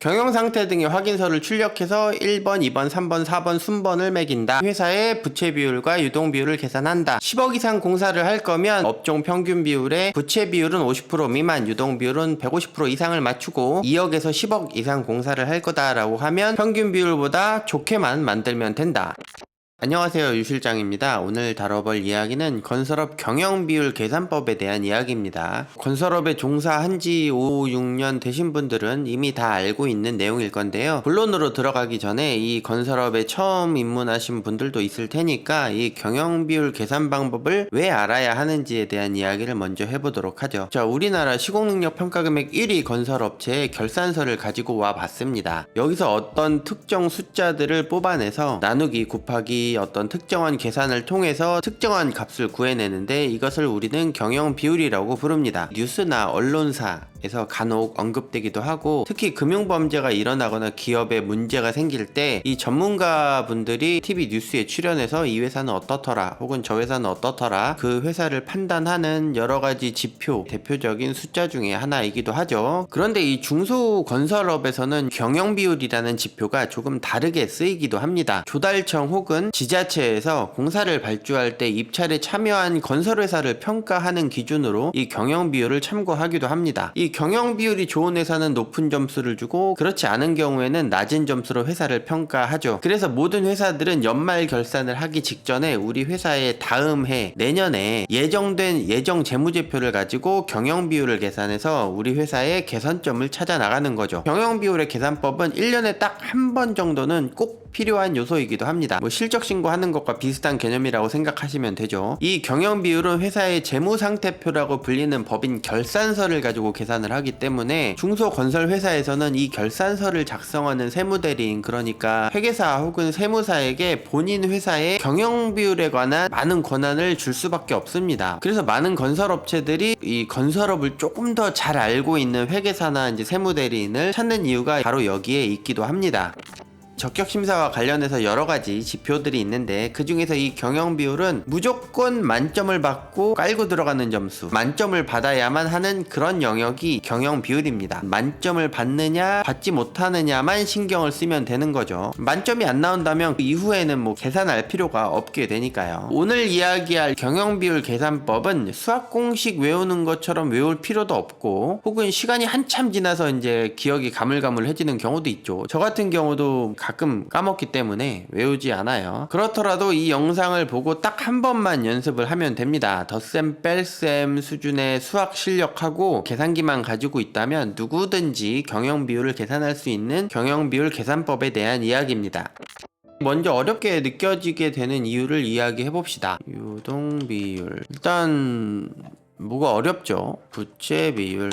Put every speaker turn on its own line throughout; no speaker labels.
경영상태 등의 확인서를 출력해서 1번, 2번, 3번, 4번 순번을 매긴다. 회사의 부채 비율과 유동 비율을 계산한다. 10억 이상 공사를 할 거면 업종 평균 비율에 부채 비율은 50% 미만, 유동 비율은 150% 이상을 맞추고 2억에서 10억 이상 공사를 할 거다라고 하면 평균 비율보다 좋게만 만들면 된다. 안녕하세요, 유실장입니다. 오늘 다뤄볼 이야기는 건설업 경영비율 계산법에 대한 이야기입니다. 건설업에 종사한 지 5, 6년 되신 분들은 이미 다 알고 있는 내용일 건데요. 본론으로 들어가기 전에 이 건설업에 처음 입문하신 분들도 있을 테니까 이 경영비율 계산 방법을 왜 알아야 하는지에 대한 이야기를 먼저 해보도록 하죠. 자, 우리나라 시공능력 평가금액 1위 건설업체의 결산서를 가지고 와 봤습니다. 여기서 어떤 특정 숫자들을 뽑아내서 나누기 곱하기 어떤 특정한 계산을 통해서 특정한 값을 구해내는데 이것을 우리는 경영 비율이라고 부릅니다. 뉴스나 언론사에서 간혹 언급되기도 하고, 특히 금융범죄가 일어나거나 기업에 문제가 생길 때 이 전문가분들이 TV 뉴스에 출연해서 이 회사는 어떻더라 혹은 저 회사는 어떻더라, 그 회사를 판단하는 여러가지 지표, 대표적인 숫자 중에 하나이기도 하죠. 그런데 이 중소건설업에서는 경영비율이라는 지표가 조금 다르게 쓰이기도 합니다. 조달청 혹은 지자체에서 공사를 발주할 때 입찰에 참여한 건설회사를 평가하는 기준으로 이 경영비율을 참고하기도 합니다. 이 경영비율이 좋은 회사는 높은 점수를 주고, 그렇지 않은 경우에는 낮은 점수로 회사를 평가하죠. 그래서 모든 회사들은 연말 결산을 하기 직전에 우리 회사의 다음 해, 내년에 예정된 예정 재무제표를 가지고 경영비율을 계산해서 우리 회사의 개선점을 찾아 나가는 거죠. 경영비율의 계산법은 1년에 딱 한 번 정도는 꼭 필요한 요소이기도 합니다. 실적 신고하는 것과 비슷한 개념이라고 생각하시면 되죠. 이 경영 비율은 회사의 재무 상태표라고 불리는 법인 결산서를 가지고 계산을 하기 때문에 중소건설 회사에서는 이 결산서를 작성하는 세무대리인, 그러니까 회계사 혹은 세무사에게 본인 회사의 경영 비율에 관한 많은 권한을 줄 수밖에 없습니다. 그래서 많은 건설업체들이 이 건설업을 조금 더 잘 알고 있는 회계사나 이제 세무대리인을 찾는 이유가 바로 여기에 있기도 합니다. 적격심사와 관련해서 여러가지 지표들이 있는데, 그 중에서 이 경영비율은 무조건 만점을 받고 깔고 들어가는 점수, 만점을 받아야만 하는 그런 영역이 경영비율입니다. 만점을 받느냐 받지 못하느냐만 신경을 쓰면 되는 거죠. 만점이 안 나온다면 그 이후에는 계산할 필요가 없게 되니까요. 오늘 이야기할 경영비율 계산법은 수학 공식 외우는 것처럼 외울 필요도 없고, 혹은 시간이 한참 지나서 이제 기억이 가물가물해지는 경우도 있죠. 저 같은 경우도 가끔 까먹기 때문에 외우지 않아요. 그렇더라도 이 영상을 보고 딱 한 번만 연습을 하면 됩니다. 덧셈 뺄셈 수준의 수학 실력하고 계산기만 가지고 있다면 누구든지 경영비율을 계산할 수 있는 경영비율 계산법에 대한 이야기입니다. 먼저 어렵게 느껴지게 되는 이유를 이야기해 봅시다. 유동비율, 일단 뭐가 어렵죠? 부채 비율,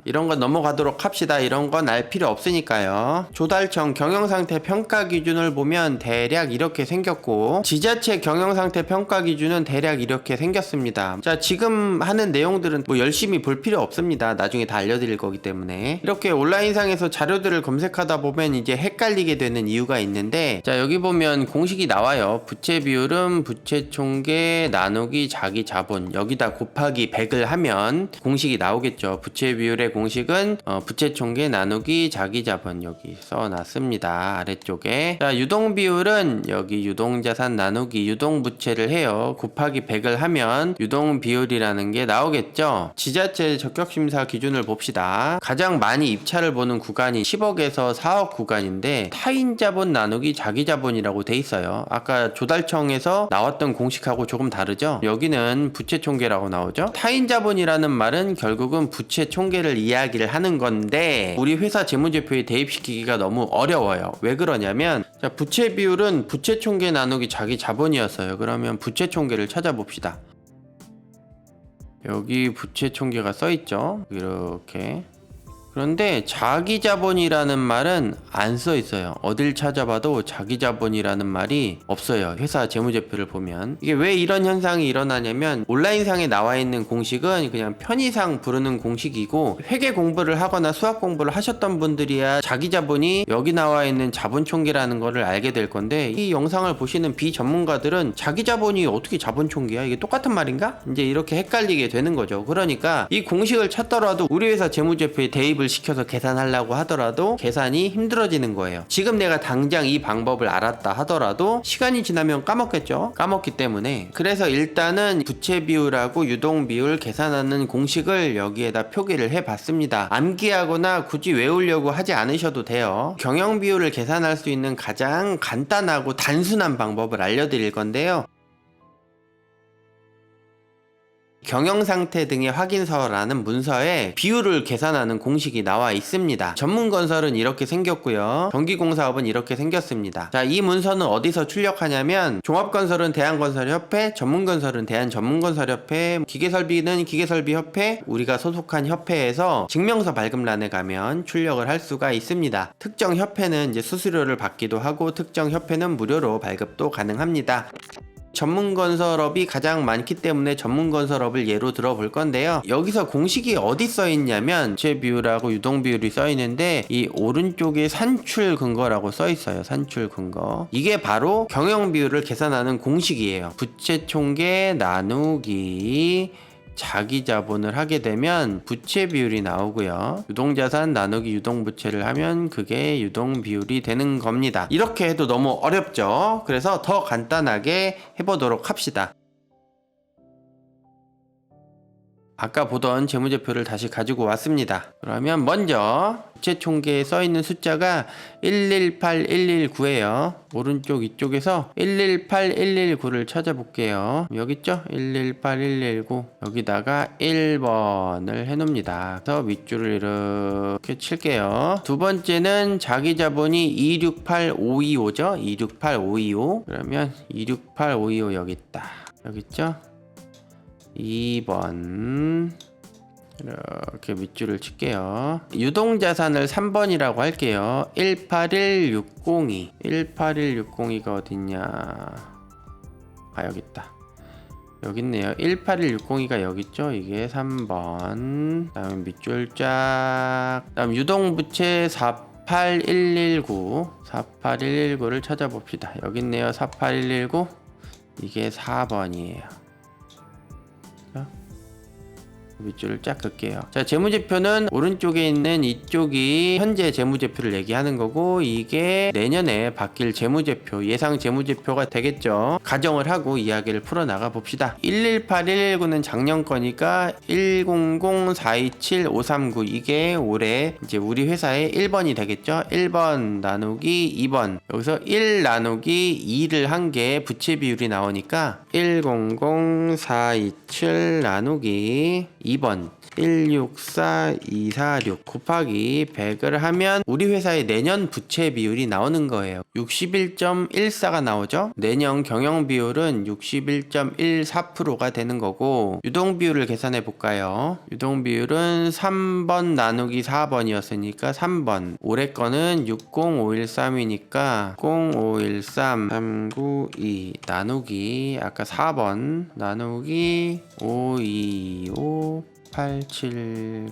이런 건 넘어가도록 합시다. 이런 건 알 필요 없으니까요. 조달청 경영상태 평가 기준을 보면 대략 이렇게 생겼고, 지자체 경영상태 평가 기준은 대략 이렇게 생겼습니다. 자, 지금 하는 내용들은 열심히 볼 필요 없습니다. 나중에 다 알려드릴 거기 때문에. 이렇게 온라인상에서 자료들을 검색하다 보면 이제 헷갈리게 되는 이유가 있는데, 자, 여기 보면 공식이 나와요. 부채 비율은 부채 총계 나누기 자기 자본, 여기다 곱하기 100을 하면 공식이 나오겠죠. 부채 비율의 공식은 부채 총계 나누기 자기 자본, 여기 써놨습니다. 아래쪽에. 자, 유동 비율은 여기 유동자산 나누기 유동부채를 해요. 곱하기 100을 하면 유동 비율이라는 게 나오겠죠. 지자체 적격심사 기준을 봅시다. 가장 많이 입찰을 보는 구간이 10억에서 4억 구간인데 타인 자본 나누기 자기 자본이라고 돼 있어요. 아까 조달청에서 나왔던 공식하고 조금 다르죠. 여기는 부채 총계 라고 나오죠. 타인 자본이라는 말은 결국은 부채 총계를 이야기를 하는 건데, 우리 회사 재무제표에 대입시키기가 너무 어려워요. 왜 그러냐면, 자, 부채 비율은 부채 총계 나누기 자기 자본이었어요. 그러면 부채 총계를 찾아봅시다. 여기 부채 총계가 써있죠. 이렇게. 그런데 자기 자본이라는 말은 안 써 있어요. 어딜 찾아봐도 자기 자본이라는 말이 없어요. 회사 재무제표를 보면. 이게 왜 이런 현상이 일어나냐면, 온라인상에 나와 있는 공식은 그냥 편의상 부르는 공식이고, 회계 공부를 하거나 수학 공부를 하셨던 분들이야 자기 자본이 여기 나와 있는 자본 총계라는 거를 알게 될 건데, 이 영상을 보시는 비전문가들은 자기 자본이 어떻게 자본 총계야? 이게 똑같은 말인가? 이제 이렇게 헷갈리게 되는 거죠. 그러니까 이 공식을 찾더라도 우리 회사 재무제표에 대입을 대입을 시켜서 계산하려고 하더라도 계산이 힘들어지는 거예요. 지금 내가 당장 이 방법을 알았다 하더라도 시간이 지나면 까먹겠죠. 까먹기 때문에. 그래서 일단은 부채 비율하고 유동 비율 계산하는 공식을 여기에다 표기를 해 봤습니다. 암기하거나 굳이 외우려고 하지 않으셔도 돼요. 경영 비율을 계산할 수 있는 가장 간단하고 단순한 방법을 알려드릴 건데요. 경영상태 등의 확인서라는 문서에 비율을 계산하는 공식이 나와 있습니다. 전문건설은 이렇게 생겼고요. 전기공사업은 이렇게 생겼습니다. 자, 이 문서는 어디서 출력하냐면 종합건설은 대한건설협회, 전문건설은 대한전문건설협회, 기계설비는 기계설비협회, 우리가 소속한 협회에서 증명서 발급란에 가면 출력을 할 수가 있습니다. 특정 협회는 이제 수수료를 받기도 하고 특정 협회는 무료로 발급도 가능합니다. 전문건설업이 가장 많기 때문에 전문건설업을 예로 들어볼 건데요. 여기서 공식이 어디 써있냐면 부채 비율하고 유동 비율이 써있는데 이 오른쪽에 산출 근거라고 써있어요. 산출 근거. 이게 바로 경영 비율을 계산하는 공식이에요. 부채 총계 나누기 자기 자본을 하게 되면 부채 비율이 나오고요. 유동자산 나누기 유동부채를 하면 그게 유동 비율이 되는 겁니다. 이렇게 해도 너무 어렵죠. 그래서 더 간단하게 해보도록 합시다. 아까 보던 재무제표를 다시 가지고 왔습니다. 그러면 먼저 부채 총계에 써있는 숫자가 118119예요. 오른쪽 이쪽에서 118119를 찾아볼게요. 여기 있죠? 118119 여기다가 1번을 해놓습니다. 그래서 밑줄을 이렇게 칠게요. 두 번째는 자기자본이 268525죠? 268525 그러면 268525 여기 있다. 여기 있죠? 2번 이렇게 밑줄을 칠게요. 유동자산을 3번이라고 할게요. 181602 18160가 어딨냐. 아 여기 있다. 여기 있네요. 18160가 여기 있죠. 이게 3번. 그 다음에 밑줄 쫙. 그 다음 유동부채 48119 48119를 찾아봅시다. 여기 있네요. 48119 이게 4번이에요. 밑줄을 쫙 긋게요. 자, 재무제표는 오른쪽에 있는 이쪽이 현재 재무제표를 얘기하는 거고 이게 내년에 바뀔 재무제표, 예상 재무제표가 되겠죠. 가정을 하고 이야기를 풀어나가 봅시다. 118119는 작년 거니까 100427-539 이게 올해 이제 우리 회사의 1번이 되겠죠. 1번 나누기 2번 여기서 1 나누기 2를 한 게 부채 비율이 나오니까 100427 나누기 2번 164246 곱하기 100을 하면 우리 회사의 내년 부채 비율이 나오는 거예요. 61.14가 나오죠. 내년 경영 비율은 61.14%가 되는 거고 유동 비율을 계산해 볼까요? 유동 비율은 3번 나누기 4번이었으니까 3번 올해 거는 60513이니까 60513 392 나누기 아까 4번 나누기 525 870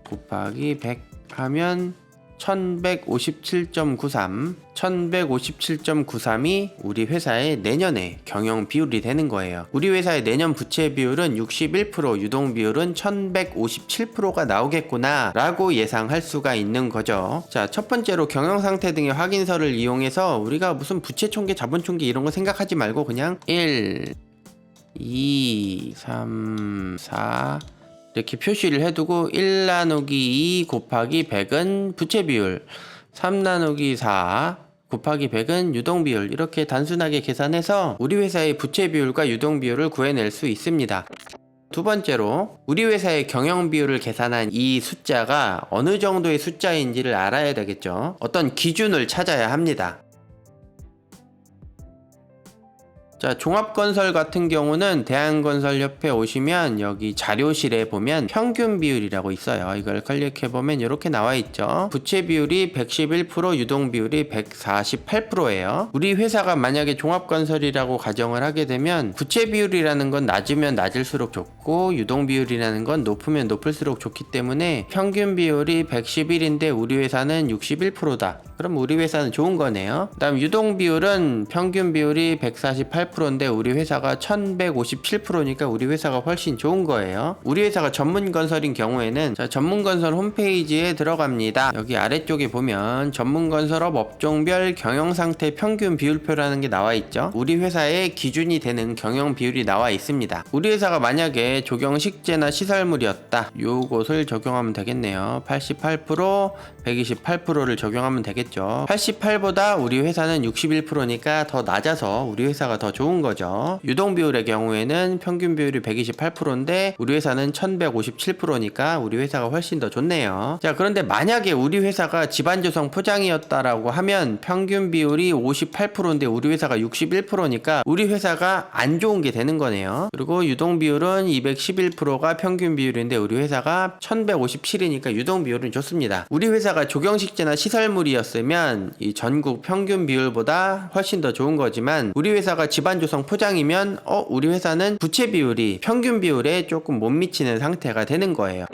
곱하기 100 하면 1157.93 1157.93이 우리 회사의 내년의 경영 비율이 되는 거예요. 우리 회사의 내년 부채 비율은 61% 유동 비율은 1157%가 나오겠구나 라고 예상할 수가 있는 거죠. 자, 첫 번째로 경영 상태 등의 확인서를 이용해서 우리가 무슨 부채 총계 자본 총계 이런 거 생각하지 말고 그냥 1 2 3 4 이렇게 표시를 해두고 1 나누기 2 곱하기 100은 부채 비율 3 나누기 4 곱하기 100은 유동 비율 이렇게 단순하게 계산해서 우리 회사의 부채 비율과 유동 비율을 구해낼 수 있습니다. 두 번째로 우리 회사의 경영 비율을 계산한 이 숫자가 어느 정도의 숫자인지를 알아야 되겠죠. 어떤 기준을 찾아야 합니다. 자, 종합건설 같은 경우는 대한건설협회 오시면 여기 자료실에 보면 평균 비율이라고 있어요. 이걸 클릭해보면 이렇게 나와 있죠. 부채 비율이 111%, 유동 비율이 148%예요. 우리 회사가 만약에 종합건설이라고 가정을 하게 되면 부채 비율이라는 건 낮으면 낮을수록 좋고 유동 비율이라는 건 높으면 높을수록 좋기 때문에 평균 비율이 111인데 우리 회사는 61%다. 그럼 우리 회사는 좋은 거네요. 그 다음 유동 비율은 평균 비율이 148% 158%인데 우리 회사가 1157%니까 우리 회사가 훨씬 좋은 거예요. 우리 회사가 전문건설인 경우에는 자, 전문건설 홈페이지에 들어갑니다. 여기 아래쪽에 보면 전문건설업 업종별 경영상태 평균 비율표라는 게 나와 있죠. 우리 회사의 기준이 되는 경영 비율이 나와 있습니다. 우리 회사가 만약에 조경식재나 시설물이었다, 요것을 적용하면 되겠네요. 88%, 128%를 적용하면 되겠죠. 88보다 우리 회사는 61%니까 더 낮아서 우리 회사가 더 좋은 거죠. 유동비율의 경우에는 평균 비율이 128%인데 우리 회사는 1157%니까 우리 회사가 훨씬 더 좋네요. 자, 그런데 만약에 우리 회사가 집안조성 포장이었다라고 하면 평균 비율이 58%인데 우리 회사가 61%니까 우리 회사가 안 좋은 게 되는 거네요. 그리고 유동비율은 211%가 평균 비율인데 우리 회사가 1157이니까 유동비율은 좋습니다. 우리 회사가 조경식재나 시설물이었으면 이 전국 평균 비율보다 훨씬 더 좋은 거지만 우리 회사가 집안조성 포장이면 우리 회사는 부채 비율이 평균 비율에 조금 못 미치는 상태가 되는 거예요.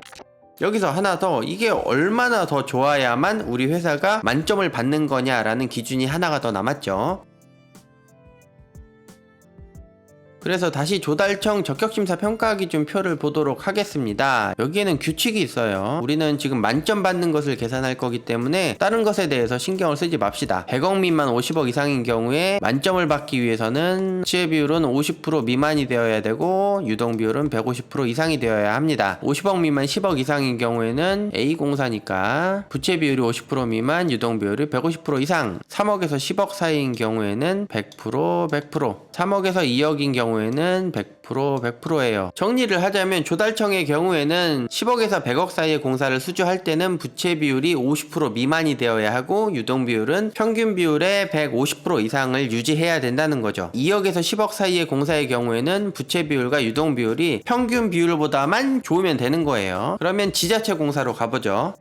여기서 하나 더, 이게 얼마나 더 좋아야만 우리 회사가 만점을 받는 거냐라는 기준이 하나가 더 남았죠. 그래서 다시 조달청 적격심사 평가기준 표를 보도록 하겠습니다. 여기에는 규칙이 있어요. 우리는 지금 만점 받는 것을 계산할 거기 때문에 다른 것에 대해서 신경을 쓰지 맙시다. 100억 미만 50억 이상인 경우에 만점을 받기 위해서는 부채 비율은 50% 미만이 되어야 되고 유동 비율은 150% 이상이 되어야 합니다. 50억 미만 10억 이상인 경우에는 A공사니까 부채 비율이 50% 미만, 유동 비율이 150% 이상. 3억에서 10억 사이인 경우에는 100%, 3억에서 2억인 경우에는 100%예요. 정리를 하자면 조달청의 경우에는 10억에서 100억 사이의 공사를 수주할 때는 부채 비율이 50% 미만이 되어야 하고 유동 비율은 평균 비율의 150% 이상을 유지해야 된다는 거죠. 2억에서 10억 사이의 공사의 경우에는 부채 비율과 유동 비율이 평균 비율보다만 좋으면 되는 거예요. 그러면 지자체 공사로 가보죠.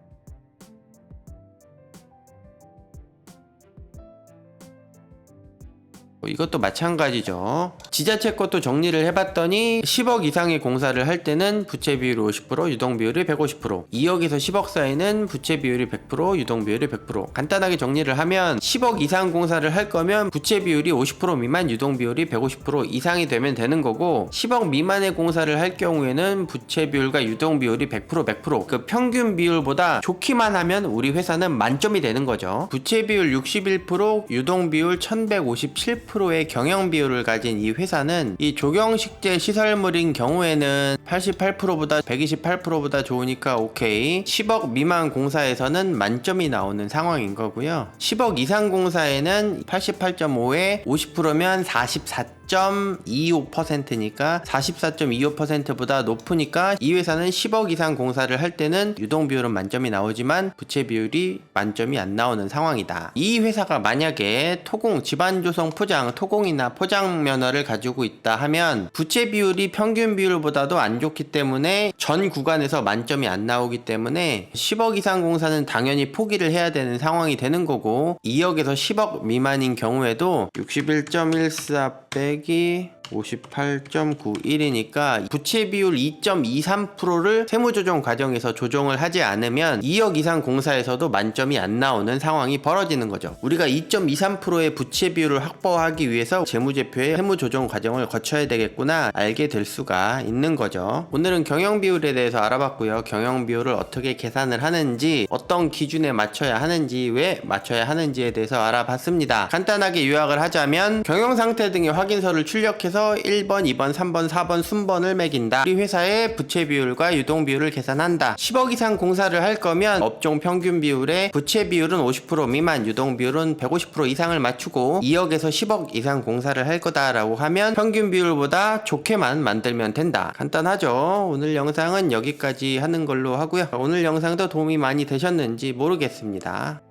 이것도 마찬가지죠. 지자체 것도 정리를 해봤더니 10억 이상의 공사를 할 때는 부채 비율이 50%, 유동 비율이 150%, 2억에서 10억 사이는 부채 비율이 100%, 유동 비율이 100%. 간단하게 정리를 하면 10억 이상 공사를 할 거면 부채 비율이 50% 미만, 유동 비율이 150% 이상이 되면 되는 거고 10억 미만의 공사를 할 경우에는 부채 비율과 유동 비율이 100%, 그 평균 비율보다 좋기만 하면 우리 회사는 만점이 되는 거죠. 부채 비율 61%, 유동 비율 1157%의 경영 비율을 가진 이 회사는 이 조경식재 시설물인 경우에는 88%보다 128%보다 좋으니까 오케이. 10억 미만 공사에서는 만점이 나오는 상황인 거고요. 10억 이상 공사에는 88.5에 50%면 44.25%니까 44.25%보다 높으니까 이 회사는 10억 이상 공사를 할 때는 유동 비율은 만점이 나오지만 부채 비율이 만점이 안 나오는 상황이다. 이 회사가 만약에 토공, 집안조성 포장, 토공이나 포장 면허를 가지고 있다 하면 부채 비율이 평균 비율보다도 안 좋기 때문에 전 구간에서 만점이 안 나오기 때문에 10억 이상 공사는 당연히 포기를 해야 되는 상황이 되는 거고 2억에서 10억 미만인 경우에도 61.14 빼기 58.91이니까 부채 비율 2.23%를 세무조정 과정에서 조정을 하지 않으면 2억 이상 공사에서도 만점이 안 나오는 상황이 벌어지는 거죠. 우리가 2.23%의 부채 비율을 확보하기 위해서 재무제표의 세무조정 과정을 거쳐야 되겠구나 알게 될 수가 있는 거죠. 오늘은 경영 비율에 대해서 알아봤고요. 경영 비율을 어떻게 계산을 하는지, 어떤 기준에 맞춰야 하는지, 왜 맞춰야 하는지에 대해서 알아봤습니다. 간단하게 요약을 하자면 경영 상태 등의 확인서를 출력해서 1번, 2번, 3번, 4번 순번을 매긴다. 우리 회사의 부채 비율과 유동 비율을 계산한다. 10억 이상 공사를 할 거면 업종 평균 비율에 부채 비율은 50% 미만, 유동 비율은 150% 이상을 맞추고 2억에서 10억 이상 공사를 할 거다라고 하면 평균 비율보다 좋게만 만들면 된다. 간단하죠? 오늘 영상은 여기까지 하는 걸로 하고요. 오늘 영상도 도움이 많이 되셨는지 모르겠습니다.